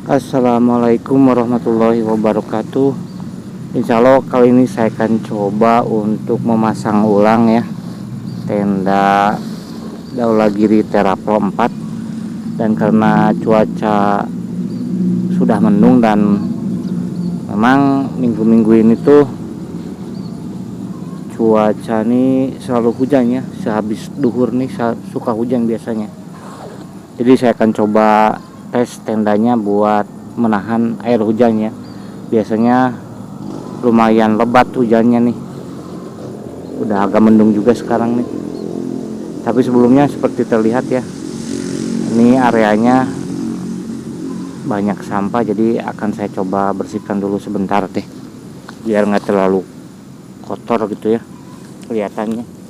Assalamualaikum warahmatullahi wabarakatuh. Insya Allah kali ini saya akan coba untuk memasang ulang ya tenda Daulagiri Terapro 4. Dan karena cuaca sudah mendung dan memang minggu-minggu ini tuh cuaca nih selalu hujan ya. Sehabis duhur nih suka hujan biasanya. Jadi saya akan coba tes tendanya buat menahan air hujan ya. Biasanya lumayan lebat hujannya nih. Udah agak mendung juga sekarang nih. Tapi sebelumnya seperti terlihat ya, ini areanya banyak sampah, jadi akan saya coba bersihkan dulu sebentar deh, biar nggak terlalu kotor gitu ya kelihatannya.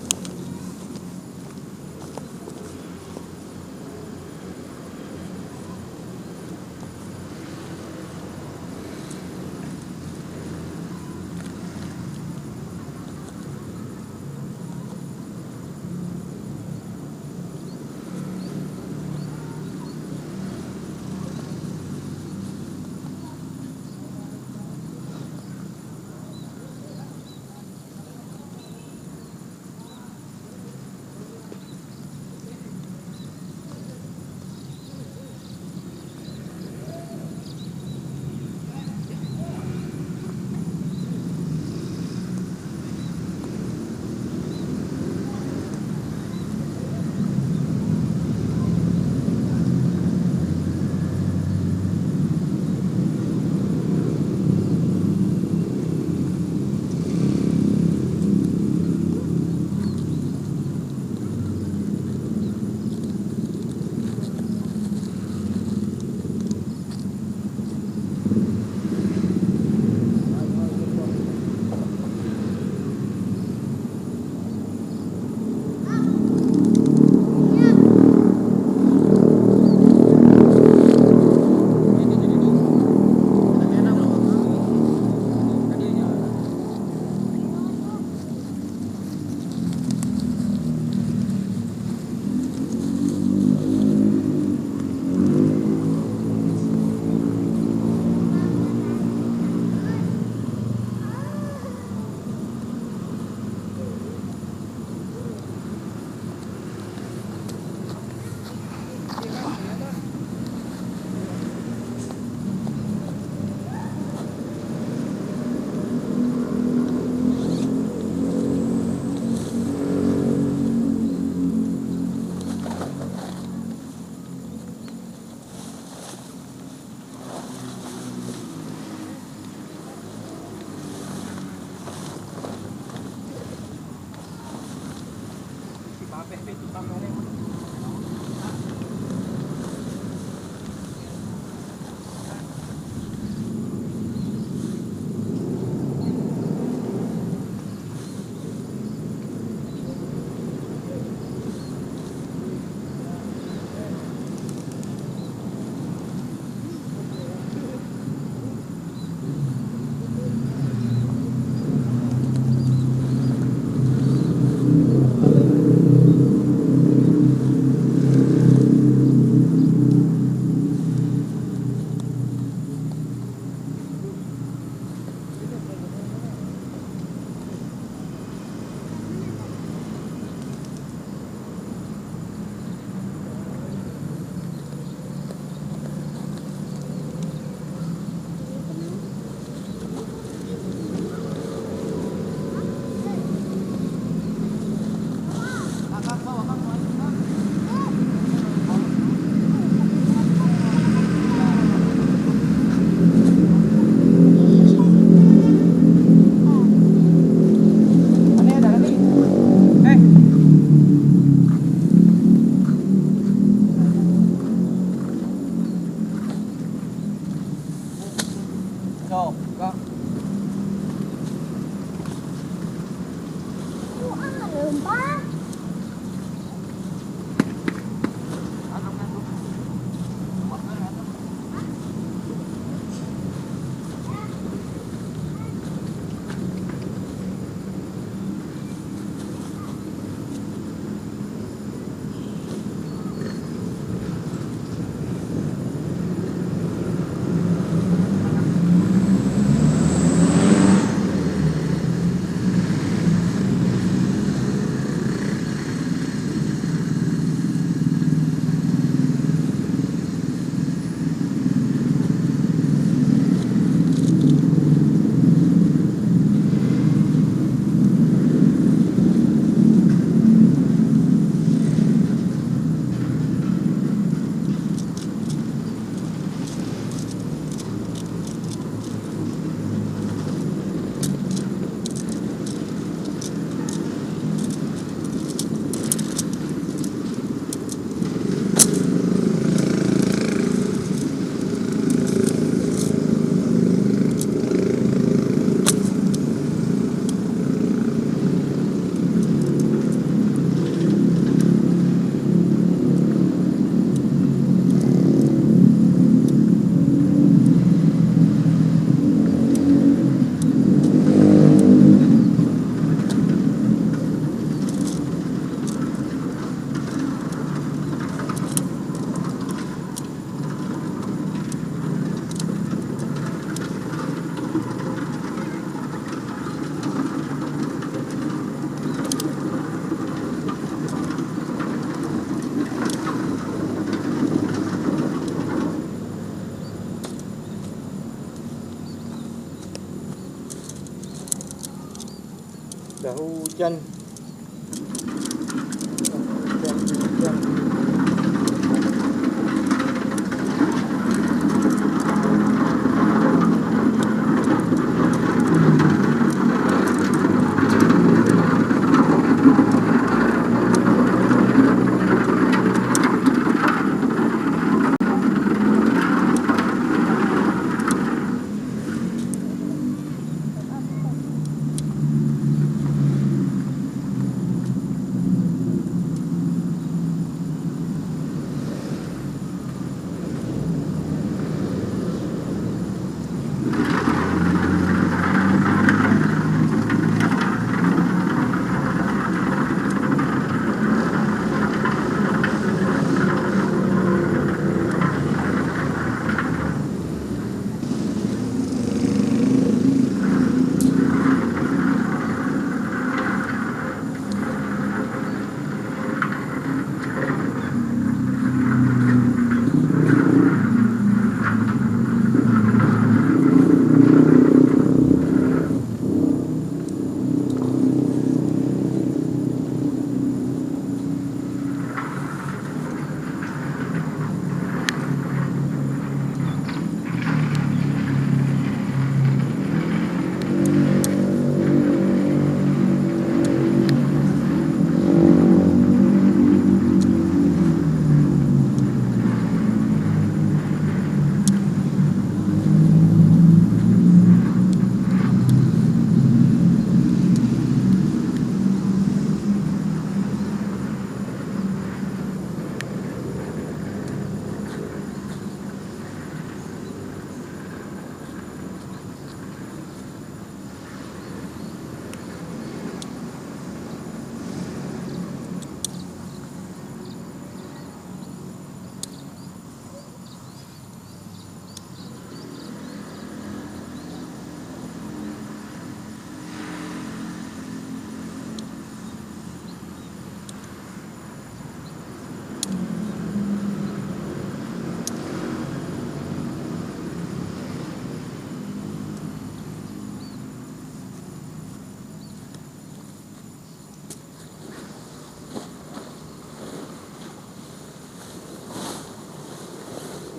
udah hujan.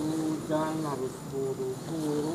Hujan harus buru-buru.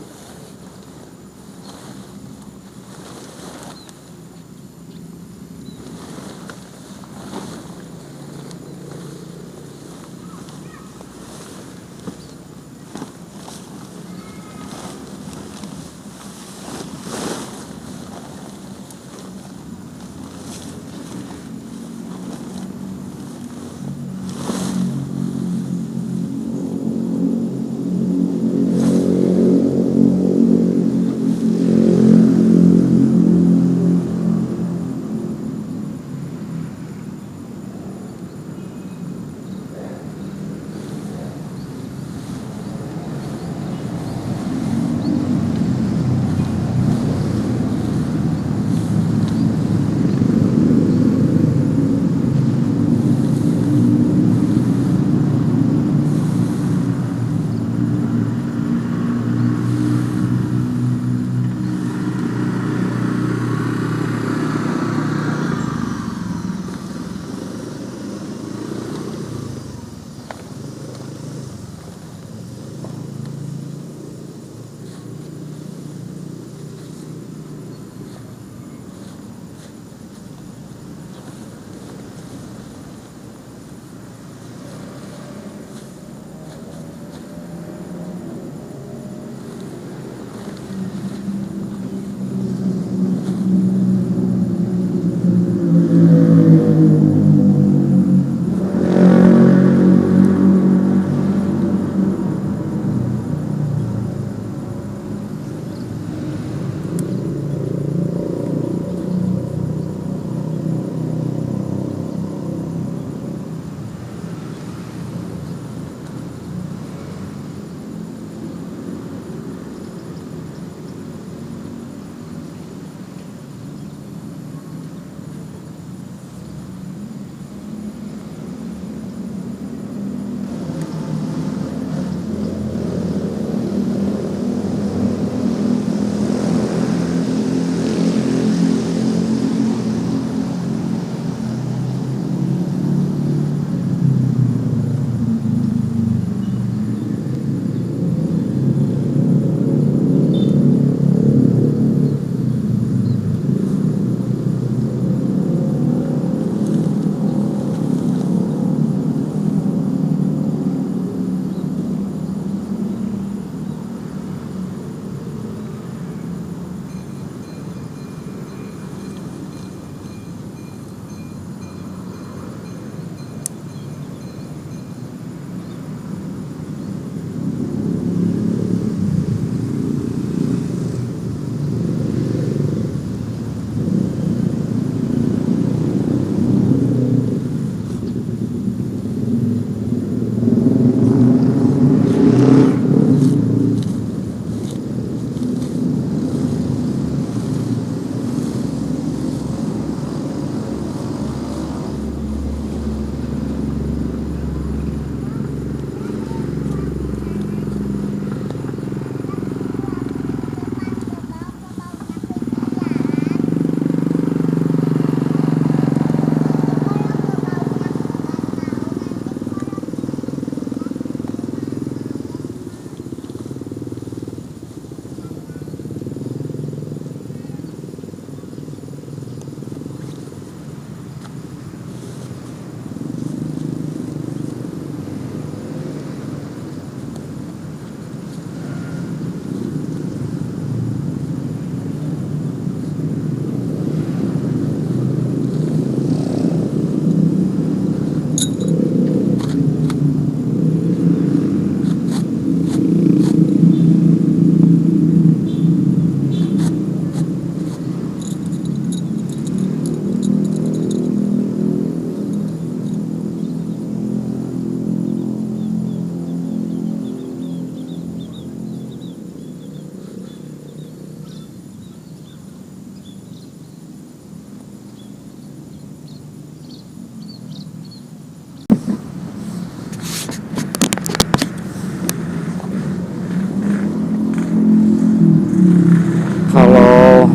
kalau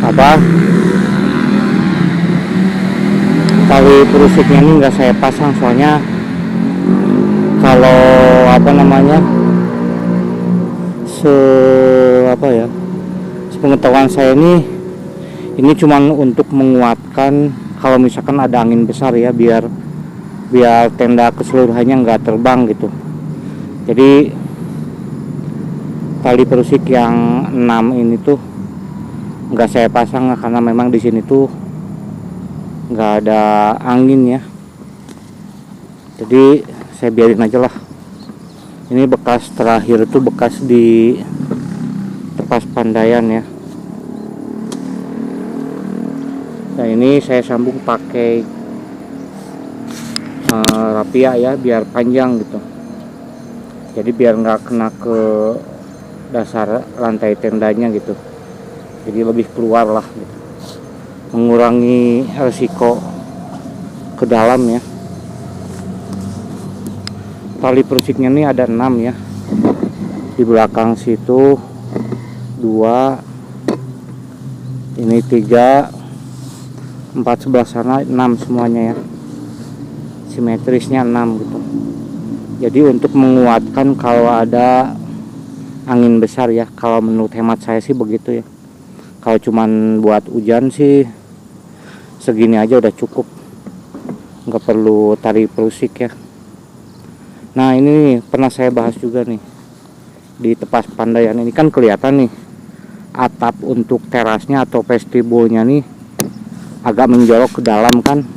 apa tali perusiknya ini nggak saya pasang, soalnya kalau apa namanya sepengetahuan saya ini cuman untuk menguatkan kalau misalkan ada angin besar ya, biar tenda keseluruhannya nggak terbang gitu. Jadi tali perusik yang 6 ini tuh nggak saya pasang karena memang di sini tuh nggak ada angin ya, jadi saya biarin aja lah. Ini bekas terakhir tuh bekas di Tepas Pandayan ya. Nah ini saya sambung pakai rapia ya, biar panjang gitu, jadi biar nggak kena ke dasar lantai tendanya gitu, jadi lebih keluar lah gitu, mengurangi resiko ke dalam ya. Tali perusiknya ini ada 6 ya, di belakang situ 2, ini 3, 4 sebelah sana 6 semuanya ya, simetrisnya 6 gitu. Jadi untuk menguatkan kalau ada angin besar ya, kalau menurut hemat saya sih begitu ya. Kalau cuman buat hujan sih segini aja udah cukup, nggak perlu tali perusik ya. Nah ini pernah saya bahas juga nih, di Tepas Pandayan ini kan kelihatan nih atap untuk terasnya atau vestibulnya nih agak menjorok ke dalam kan.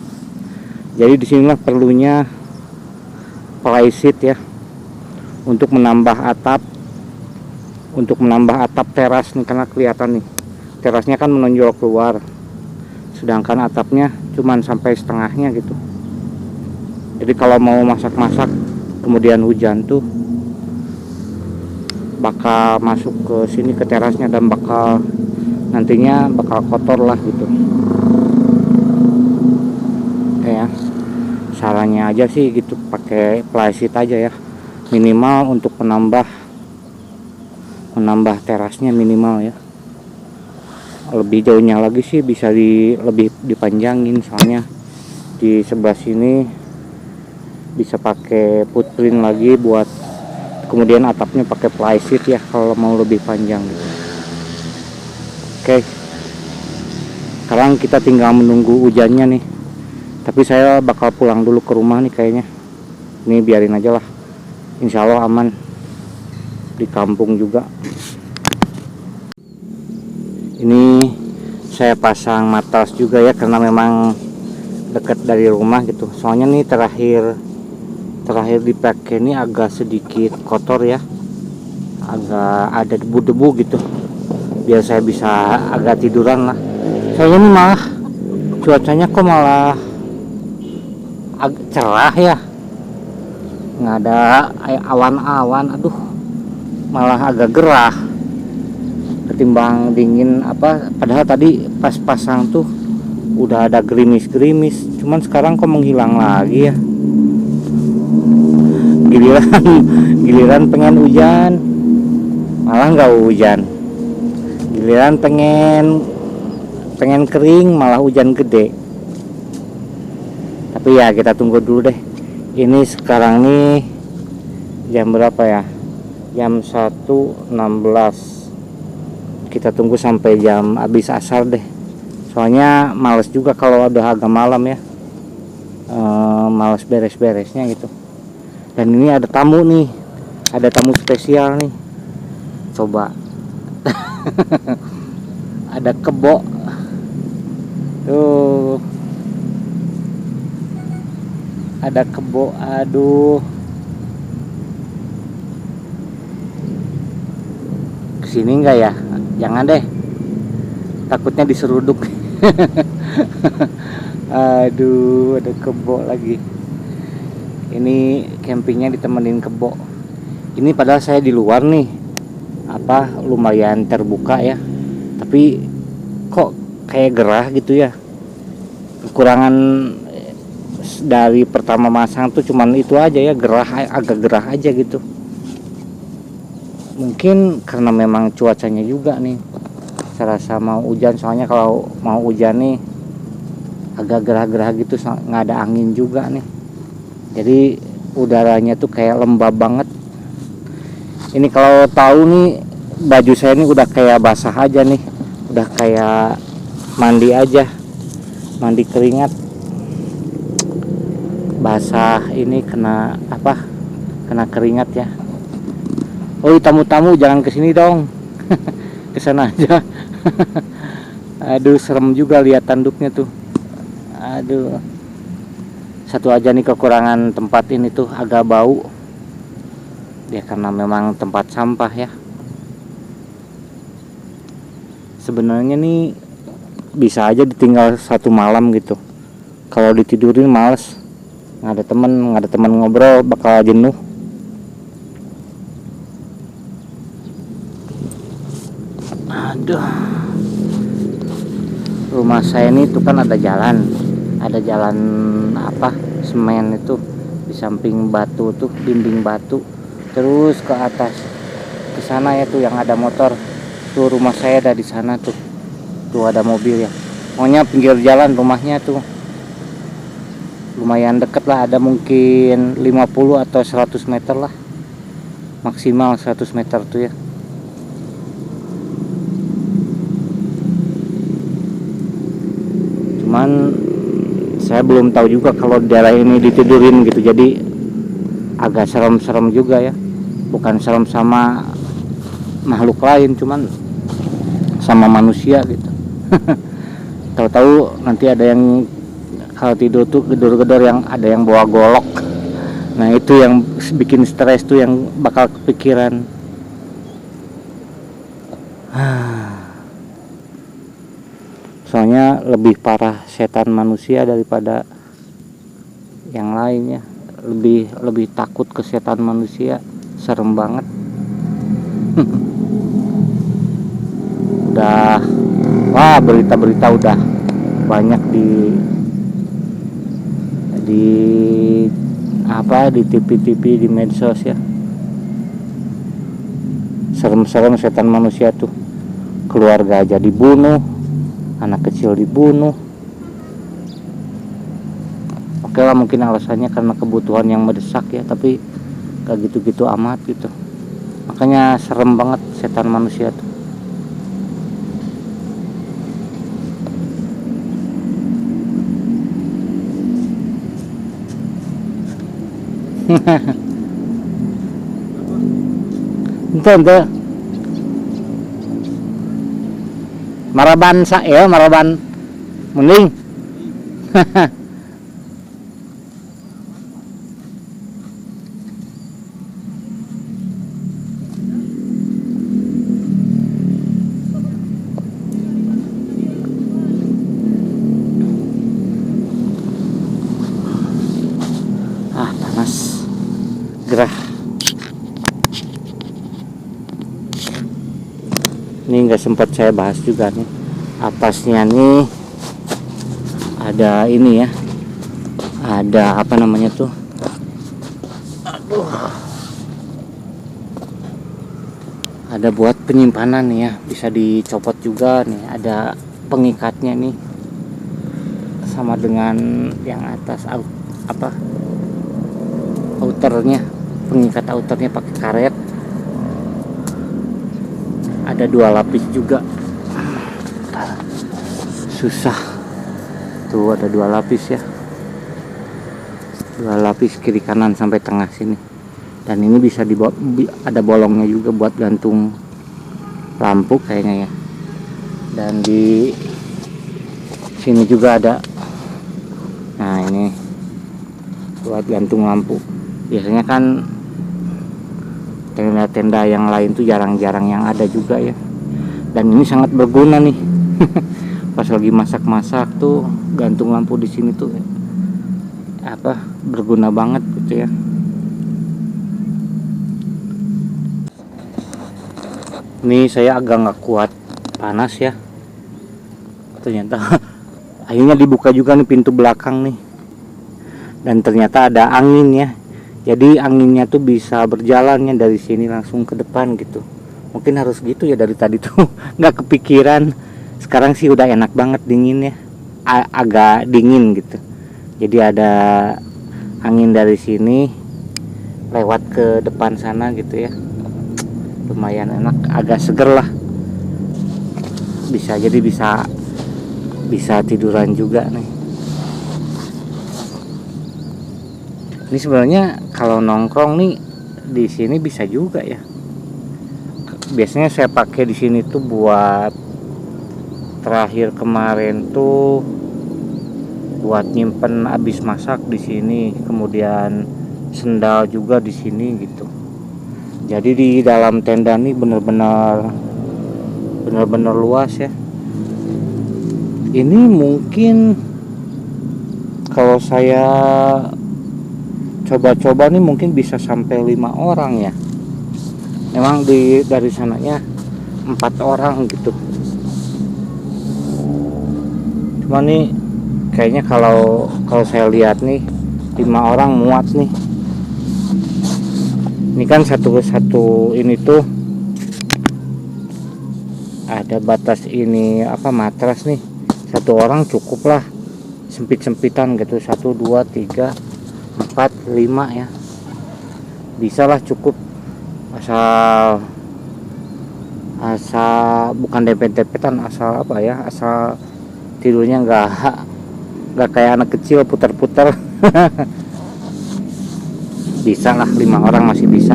Jadi disinilah perlunya plywood ya, untuk menambah atap teras nih, karena kelihatan nih terasnya kan menonjol keluar, sedangkan atapnya cuman sampai setengahnya gitu. Jadi kalau mau masak-masak kemudian hujan tuh bakal masuk ke sini ke terasnya, dan nantinya bakal kotor lah gitu ya. Sarannya aja sih gitu, pakai plywood aja ya, minimal untuk menambah terasnya minimal ya. Lebih jauhnya lagi sih bisa lebih dipanjangin, soalnya di sebelah sini bisa pakai footprint lagi buat kemudian atapnya pakai plywood ya kalau mau lebih panjang gitu. Oke, sekarang kita tinggal menunggu hujannya nih, tapi saya bakal pulang dulu ke rumah nih kayaknya. Ini biarin aja lah, insya Allah aman di kampung juga. Ini saya pasang matras juga ya, karena memang dekat dari rumah gitu. Soalnya nih terakhir dipakai ini agak sedikit kotor ya, agak ada debu-debu gitu, biar saya bisa agak tiduran lah. Soalnya ini malah cuacanya kok malah agak cerah ya, nggak ada awan-awan, aduh malah agak gerah ketimbang dingin apa. Padahal tadi pas pasang tuh udah ada gerimis-gerimis, cuman sekarang kok menghilang lagi ya. Giliran pengen hujan malah nggak hujan, giliran pengen kering malah hujan gede. Tapi ya kita tunggu dulu deh. Ini sekarang nih jam berapa ya, jam 1.16. Kita tunggu sampai jam habis asar deh, soalnya males juga kalau udah agak malam ya, males beres-beresnya gitu. Dan ini ada tamu nih, ada tamu spesial nih, coba. Ada kebo tuh, ada kebo, aduh. Kesini enggak ya? Jangan deh, takutnya diseruduk. Aduh, ada kebo lagi. Ini campingnya ditemenin kebo. Ini padahal saya di luar nih, lumayan terbuka ya, tapi kok kayak gerah gitu ya. Kekurangan dari pertama masang tuh cuman itu aja ya, agak gerah aja gitu. Mungkin karena memang cuacanya juga nih, saya rasa mau hujan. Soalnya kalau mau hujan nih agak gerah-gerah gitu, nggak ada angin juga nih, jadi udaranya tuh kayak lembab banget. Ini kalau tahu nih, baju saya ini udah kayak basah aja nih, udah kayak mandi aja, mandi keringat, basah ini kena apa, kena keringat ya. Oh, tamu-tamu jangan kesini dong. Kesana aja. Aduh, serem juga lihat tanduknya tuh. Aduh, satu aja nih kekurangan tempat ini tuh, agak bau ya karena memang tempat sampah ya. Sebenarnya nih bisa aja ditinggal satu malam gitu. Kalau ditidurin males, nggak ada teman ngobrol, bakal jenuh. Aduh, rumah saya ini tuh kan ada jalan apa, semen itu di samping batu tuh, dinding batu, terus ke atas ke sana ya tuh yang ada motor tuh. Rumah saya ada di sana tuh ada mobil ya. Pokoknya pinggir jalan rumahnya tuh, lumayan deket lah, ada mungkin 50 atau 100 meter lah, maksimal 100 meter tuh ya. Cuman saya belum tahu juga kalau daerah ini ditidurin gitu, jadi agak serem-serem juga ya. Bukan serem sama makhluk lain, cuman sama manusia gitu. Tahu-tahu nanti ada yang kalau tidur tuh gedor-gedor, yang ada yang bawa golok. Nah itu yang bikin stres tuh, yang bakal kepikiran. Soalnya lebih parah setan manusia daripada yang lainnya. Lebih takut ke setan manusia, serem banget. Udah, wah, berita-berita udah banyak di apa, di TV-TV, di medsos ya. Serem-serem setan manusia tuh. Keluarga aja dibunuh, anak kecil dibunuh. Oke lah, mungkin alasannya karena kebutuhan yang mendesak ya, tapi gak gitu-gitu amat gitu. Makanya serem banget setan manusia tuh. Ente maraban sa ya, maraban mending. Panas, gerah. Ini nggak sempat saya bahas juga nih, atasnya nih ada ini ya, ada apa namanya tuh, aduh, ada buat penyimpanan nih ya, bisa dicopot juga nih, ada pengikatnya nih, sama dengan yang atas apa, outernya, pengikat outernya pakai karet. Ada 2 lapis juga, susah tuh, ada 2 lapis ya, 2 lapis kiri kanan sampai tengah sini. Dan ini bisa dibawa, ada bolongnya juga buat gantung lampu kayaknya ya. Dan di sini juga ada, nah ini buat gantung lampu. Biasanya kan tenda-tenda yang lain tuh jarang-jarang yang ada juga ya. Dan ini sangat berguna nih. Pas lagi masak-masak tuh gantung lampu di sini tuh apa, berguna banget gitu ya. Ini saya agak nggak kuat panas ya. Ternyata akhirnya dibuka juga nih pintu belakang nih. Dan ternyata ada angin ya. Jadi anginnya tuh bisa berjalannya dari sini langsung ke depan gitu. Mungkin harus gitu ya, dari tadi tuh nggak kepikiran. Sekarang sih udah enak banget dinginnya, agak dingin gitu. Jadi ada angin dari sini lewat ke depan sana gitu ya, lumayan enak, agak seger lah. Bisa tiduran juga nih. Ini sebenarnya kalau nongkrong nih di sini bisa juga ya. Biasanya saya pakai di sini tuh buat, terakhir kemarin tuh buat nyimpen habis masak di sini, kemudian sendal juga di sini gitu. Jadi di dalam tenda nih bener-bener luas ya. Ini mungkin kalau saya coba-coba nih mungkin bisa sampai 5 orang ya. Memang dari sananya 4 orang gitu. Cuma nih kayaknya kalau saya lihat nih 5 orang muat nih. Ini kan satu ini tuh ada batas ini matras nih. 1 orang cukup lah, sempit-sempitan gitu, 1 2 3 4 5 ya, bisa lah, cukup. Asal bukan dempet-dempetan, asal asal tidurnya nggak kayak anak kecil putar-putar. Bisa lah, 5 orang masih bisa.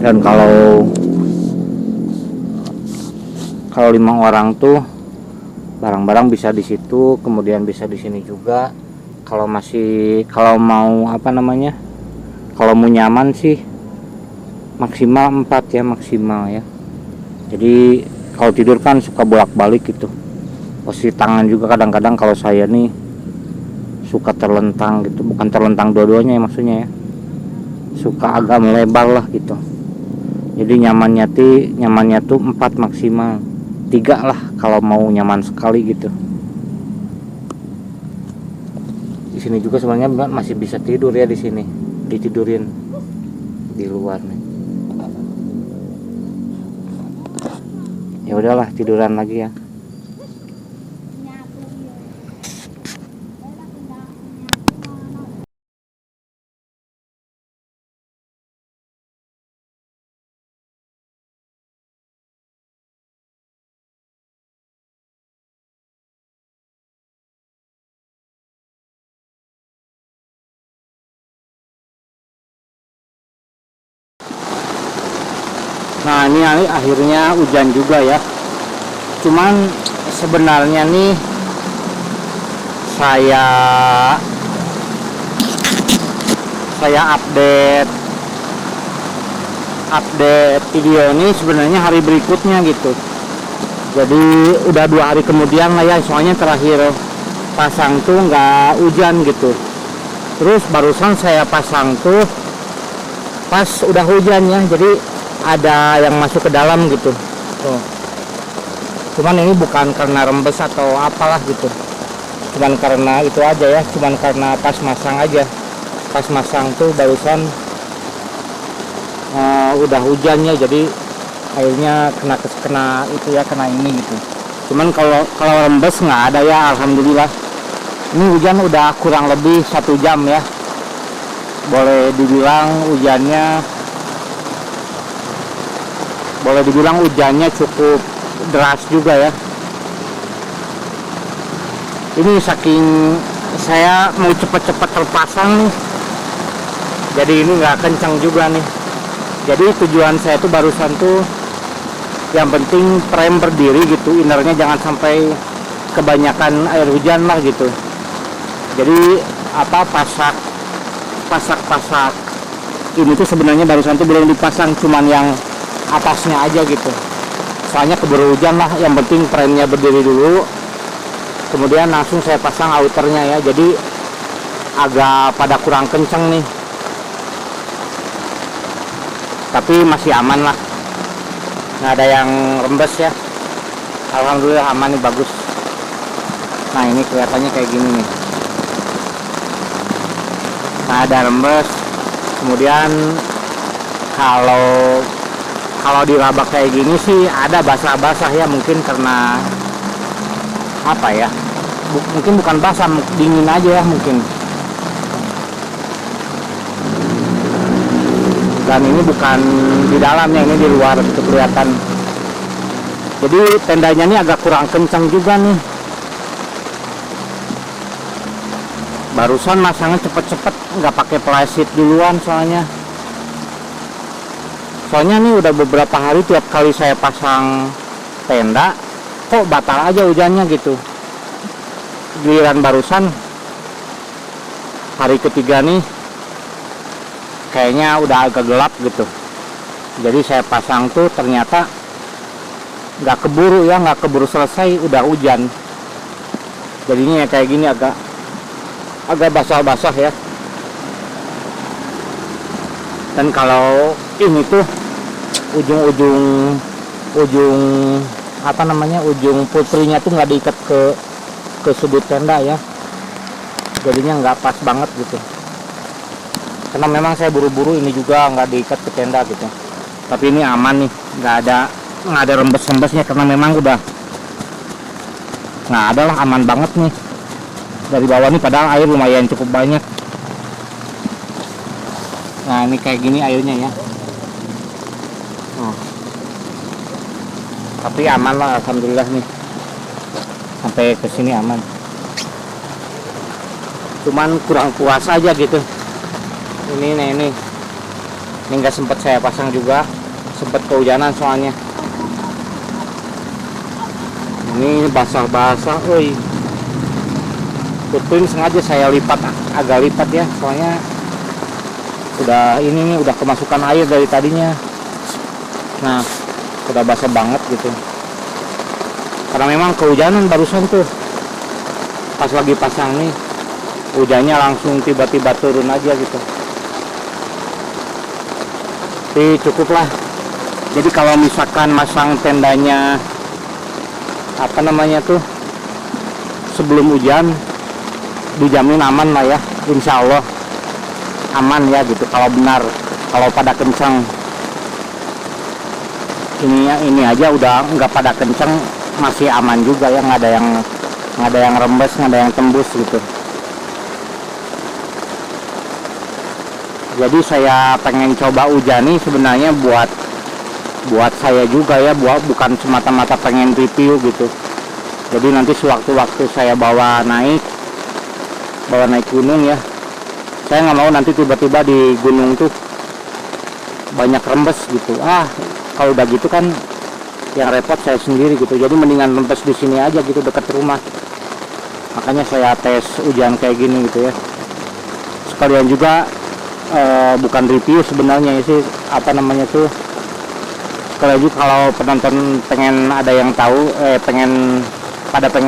Dan kalau 5 orang tuh barang-barang bisa di situ, kemudian bisa di sini juga. Kalau mau kalau mau nyaman sih maksimal 4 ya, maksimal ya. Jadi kalau tidur kan suka bolak-balik gitu. Posisi tangan juga kadang-kadang kalau saya nih suka terlentang gitu, bukan terlentang dua-duanya ya maksudnya ya, suka agak melebar lah gitu. Jadi nyamannya tuh 4 maksimal, 3 lah kalau mau nyaman sekali gitu. Di sini juga sebenarnya masih bisa tidur ya, di sini ditidurin di luar nih. Ya udahlah, tiduran lagi ya. Nah ini akhirnya hujan juga ya. Cuman sebenarnya nih saya update video ini sebenarnya hari berikutnya gitu. Jadi udah 2 hari kemudian lah ya, soalnya terakhir pasang tuh nggak hujan gitu. Terus barusan saya pasang tuh pas udah hujan ya, jadi ada yang masuk ke dalam gitu. Tuh. Cuman ini bukan karena rembes atau apalah gitu, cuman karena itu aja ya, cuman karena pas masang aja. Pas masang tuh barusan udah hujannya, jadi akhirnya kena itu ya, kena ini gitu. Cuman kalau rembes nggak ada ya, alhamdulillah. Ini hujan udah kurang lebih 1 jam ya, boleh dibilang hujannya cukup deras juga ya. Ini saking saya mau cepet-cepet terpasang nih, jadi ini nggak kencang juga nih. Jadi tujuan saya tuh barusan tuh yang penting frame berdiri gitu, innernya jangan sampai kebanyakan air hujan lah gitu. Jadi pasak ini tuh sebenarnya barusan tuh belum dipasang, cuman yang atasnya aja gitu. Soalnya keburu hujan lah, yang penting frame-nya berdiri dulu. Kemudian langsung saya pasang outernya ya. Jadi agak pada kurang kenceng nih, tapi masih aman lah, nggak ada yang rembes ya. Alhamdulillah aman nih, bagus. Nah ini kelihatannya kayak gini nih. Nah ada rembes. Kemudian kalau dirabak kayak gini sih ada basah-basah ya, mungkin karena apa ya, mungkin bukan basah, dingin aja ya mungkin. Dan ini bukan di dalamnya, ini di luar itu kelihatan. Jadi tendanya ini agak kurang kencang juga nih. Barusan masangnya cepet-cepet, nggak pakai plywood duluan soalnya. Soalnya nih udah beberapa hari tiap kali saya pasang tenda, kok batal aja hujannya gitu. Giliran barusan hari ketiga nih, kayaknya udah agak gelap gitu. Jadi saya pasang tuh ternyata nggak keburu selesai, udah hujan. Jadinya kayak gini agak basah-basah ya. Dan kalau ini tuh ujung putrinya tuh nggak diikat ke sudut tenda ya, jadinya nggak pas banget gitu. Karena memang saya buru-buru, ini juga nggak diikat ke tenda gitu. Tapi ini aman nih, nggak ada rembes-rembesnya karena memang udah nggak ada lah, aman banget nih. Dari bawah nih padahal air lumayan cukup banyak. Nah ini kayak gini airnya ya. Tapi aman lah, alhamdulillah nih, sampai ke sini aman. Cuman kurang puas aja gitu. Ini nggak sempet saya pasang juga, sempet kehujanan soalnya. Ini basah-basah, oi. Footprint sengaja saya agak lipat ya, soalnya udah kemasukan air dari tadinya. Nah udah basah banget gitu, karena memang kehujanan barusan tuh. Pas lagi pasang nih, hujannya langsung tiba-tiba turun aja gitu. Tapi cukup lah. Jadi kalau misalkan masang tendanya sebelum hujan, dijamin aman lah ya, insya Allah aman ya gitu. Kalau pada kencang, ini aja udah nggak pada kencang, masih aman juga ya, nggak ada yang rembes, nggak ada yang tembus gitu. Jadi saya pengen coba hujan nih sebenarnya buat saya juga ya, bukan semata-mata pengen review gitu. Jadi nanti sewaktu-waktu saya bawa naik gunung ya, saya nggak mau nanti tiba-tiba di gunung tuh banyak rembes gitu. Kalau udah gitu kan yang repot saya sendiri gitu. Jadi mendingan rembes di sini aja gitu, dekat rumah. Makanya saya tes hujan kayak gini gitu ya. Sekalian juga bukan review sebenarnya sih, sekalian juga kalau penonton pengen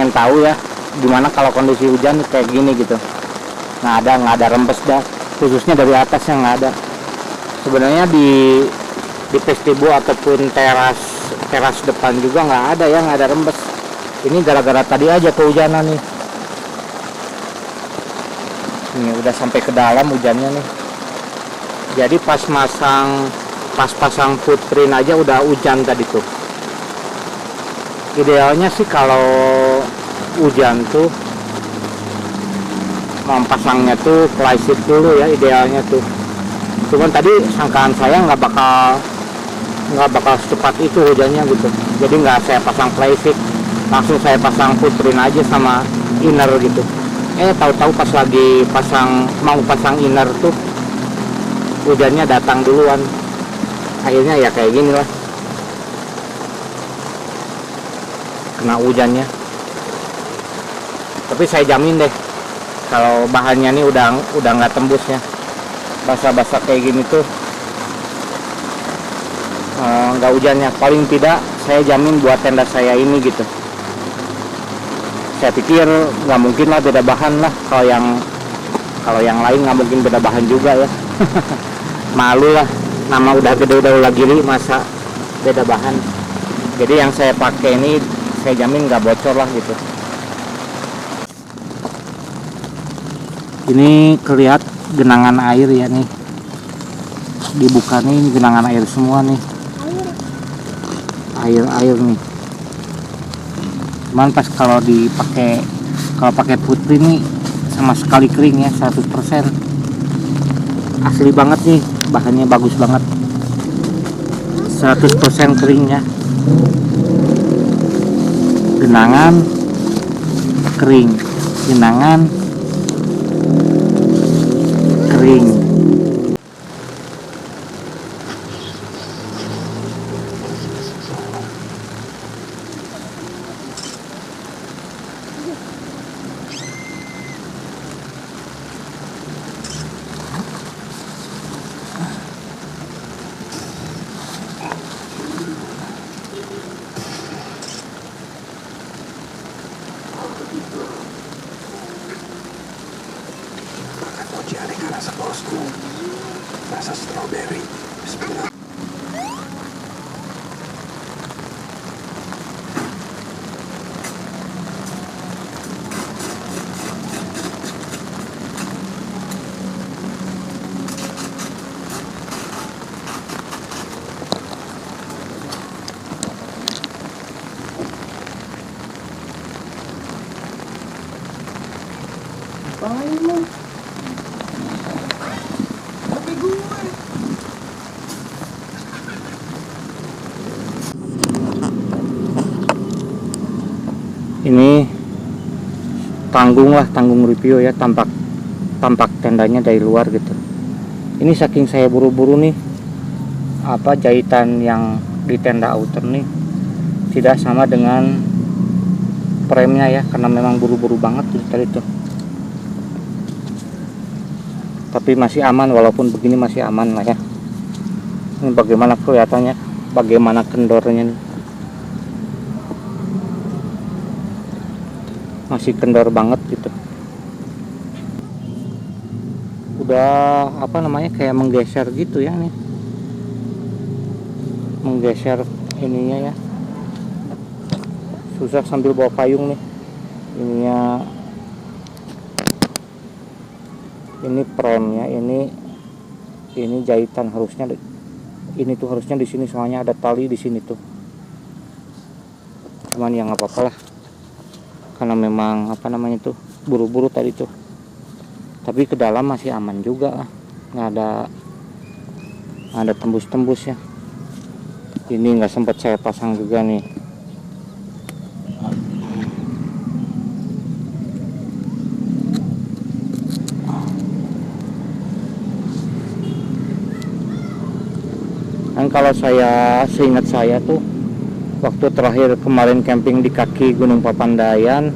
tahu ya gimana kalau kondisi hujan kayak gini gitu. Nggak ada rembes dah, khususnya dari atas yang nggak ada. Sebenarnya di vestibul ataupun teras depan juga nggak ada rembes. Ini gara-gara tadi aja kehujanan nih. Ini udah sampai ke dalam hujannya nih. Jadi pas pasang footprint aja udah hujan tadi tuh. Idealnya sih kalau hujan tuh pasangnya tuh plywood dulu ya, idealnya tuh. Cuman tadi sangkaan saya nggak bakal secepat itu hujannya gitu. Jadi nggak saya pasang plywood, langsung saya pasang footprint aja sama inner gitu. Tahu-tahu pas lagi mau pasang inner tuh hujannya datang duluan. Akhirnya ya kayak gini lah, kena hujannya. Tapi saya jamin deh kalau bahannya nih udah nggak tembus ya, basah-basah kayak gini tuh nggak hujannya. Paling tidak saya jamin buat tenda saya ini gitu. Saya pikir nggak mungkin lah beda bahan lah, kalau yang lain nggak mungkin beda bahan juga ya. Malu lah, nama udah gede udah gili, masa beda bahan. Jadi yang saya pakai ini saya jamin nggak bocor lah gitu. Ini kelihatan genangan air ya nih, dibuka nih, ini genangan air semua nih, air nih. Cuman pas kalau pakai putri nih sama sekali kering ya, 100%. Asli banget nih, bahannya bagus banget, 100% kering ya. Genangan kering, genangan kering. Rasa bosku, rasa strawberry. Bismillah. Ngapain lu? Ini tanggung review ya, tampak tendanya dari luar gitu. Ini saking saya buru-buru nih, jahitan yang di tenda outer nih tidak sama dengan premnya ya, karena memang buru-buru banget gitu tadi tuh. Tapi masih aman, walaupun begini masih aman lah ya. Ini bagaimana kelihatannya, bagaimana kendornya nih. Masih kendor banget gitu. Udah kayak menggeser gitu ya nih. Menggeser ininya ya. Susah sambil bawa payung nih. Ininya, ini premnya, ini jahitan harusnya ini tuh harusnya di sini, soalnya ada tali di sini tuh. Cuman ya nggak apa-apa lah, karena memang tuh buru-buru tadi tuh. Tapi ke dalam masih aman juga, nggak ada tembus-tembus ya. Ini nggak sempat saya pasang juga nih. Dan kalau seingat saya tuh, waktu terakhir kemarin camping di kaki Gunung Papandayan,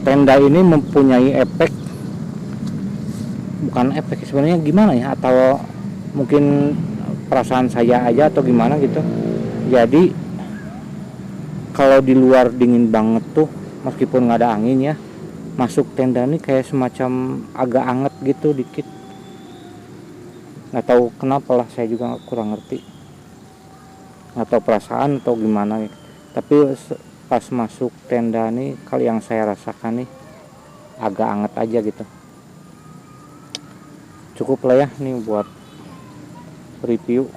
tenda ini mempunyai bukan efek sebenarnya, gimana ya, atau mungkin perasaan saya aja atau gimana gitu. Jadi kalau di luar dingin banget tuh, meskipun nggak ada angin ya, masuk tenda ini kayak semacam agak anget gitu dikit. Nggak tahu kenapa lah, saya juga kurang ngerti, nggak tahu perasaan atau gimana gitu. Tapi pas masuk tenda nih, kalau yang saya rasakan nih agak anget aja gitu. Cukup lah ya nih buat review,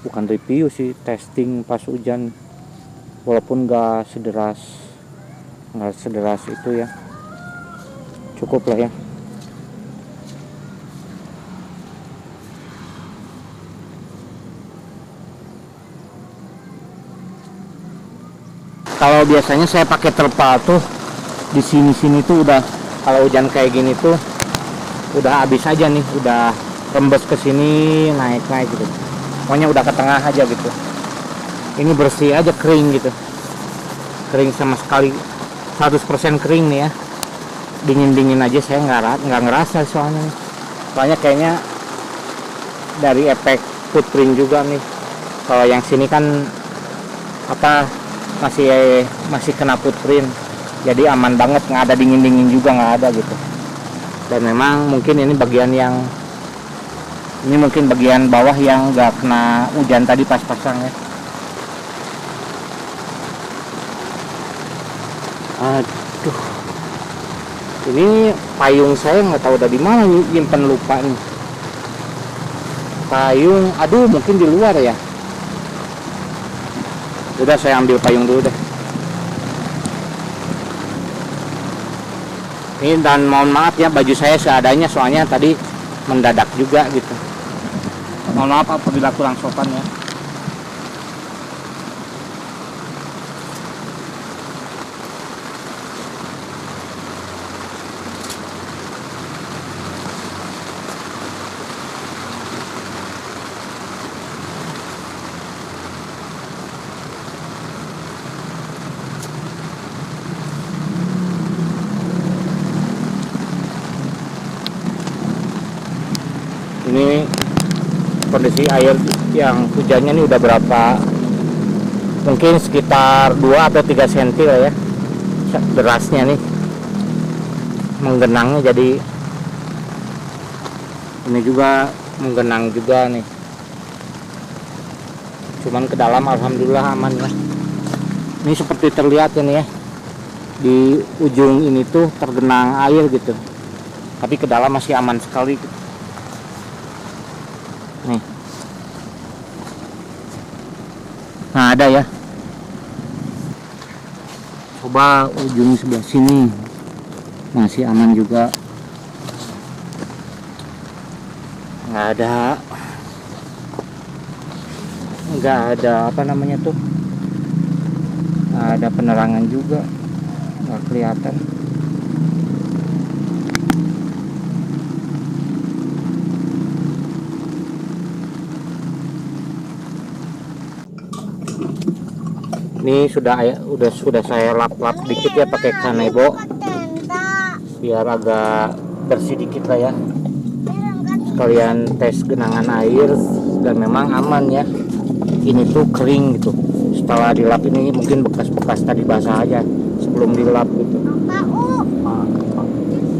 bukan review sih, testing pas hujan. Walaupun nggak sederas itu ya, cukup lah ya. Kalau biasanya saya pakai terpal tuh di sini tuh udah, kalau hujan kayak gini tuh udah habis aja nih, udah rembes ke sini, naik gitu. Pokoknya udah ke tengah aja gitu. Ini bersih aja, kering gitu. Kering sama sekali, 100% kering nih ya. Dingin aja saya nggak ngerasa soalnya. Soalnya kayaknya dari efek footprint juga nih. Kalau yang sini kan masih kena footprint, jadi aman banget, nggak ada dingin juga, nggak ada gitu. Dan memang mungkin ini mungkin bagian bawah yang nggak kena hujan tadi pas pasang ya. Aduh, Ini payung saya nggak tahu dari mana nyimpen, lupa nih. Payung, aduh mungkin di luar ya. Udah saya ambil payung dulu deh. Ini dan mohon maaf ya baju saya seadanya soalnya tadi mendadak juga gitu. Mohon maaf apabila kurang sopan ya. Ini kondisi air yang hujannya ini udah berapa, mungkin sekitar 2 atau 3 cm lah ya derasnya nih, menggenangnya. Jadi ini juga menggenang juga nih, cuman ke dalam alhamdulillah aman ya. Ini seperti terlihat ini ya, di ujung ini tuh tergenang air gitu, tapi ke dalam masih aman sekali gitu. Nih. Nah ada ya. Coba ujung sebelah sini masih aman juga. Nggak ada apa namanya tuh, nggak ada penerangan juga, nggak kelihatan. Ini sudah saya lap-lap dikit ya pakai kanebo biar agak bersih dikit lah ya. Sekalian tes genangan air dan memang aman ya. Ini tuh kering gitu. Setelah dilap ini mungkin bekas-bekas tadi basah aja sebelum dilap gitu. Nah,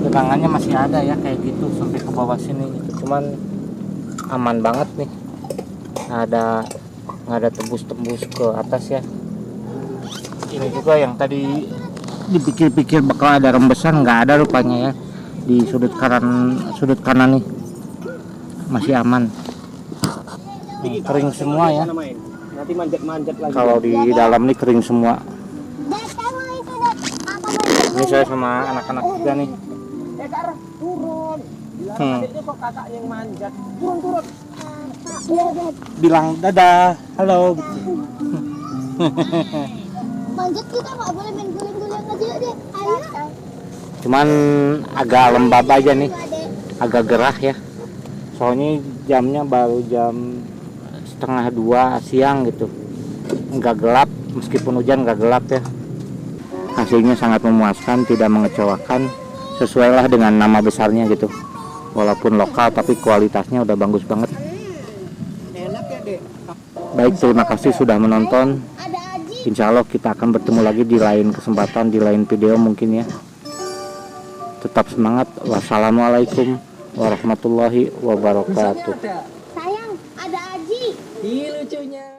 genangannya masih ada ya kayak gitu sampai ke bawah sini gitu. Cuman aman banget nih. Nggak ada tembus-tembus ke atas ya. Ini juga yang tadi dipikir-pikir bakal ada rembesan, nggak ada rupanya ya. Di sudut kanan nih masih aman. Nih, kering semua ya. Nanti manjat-manjat lagi. Kalau di dalam nih kering semua. Ini saya sama anak-anak juga nih. Turun. Adiknya kok kakak yang manjat. Turun. Bilang dadah, halo. Manjat kita nggak boleh main guling-guling aja deh. Ayo. Cuman agak lembab aja nih, agak gerah ya. Soalnya jamnya baru jam 1:30 siang gitu. Enggak gelap, meskipun hujan enggak gelap ya. Hasilnya sangat memuaskan, tidak mengecewakan, sesuailah dengan nama besarnya gitu. Walaupun lokal tapi kualitasnya udah bagus banget. Enak ya, Dek. Baik, terima kasih sudah menonton. Ada Aji. Insya Allah kita akan bertemu lagi di lain kesempatan, di lain video mungkin ya. Tetap semangat. Wassalamualaikum warahmatullahi wabarakatuh. Ada. Sayang, ada Aji. Ih, lucunya.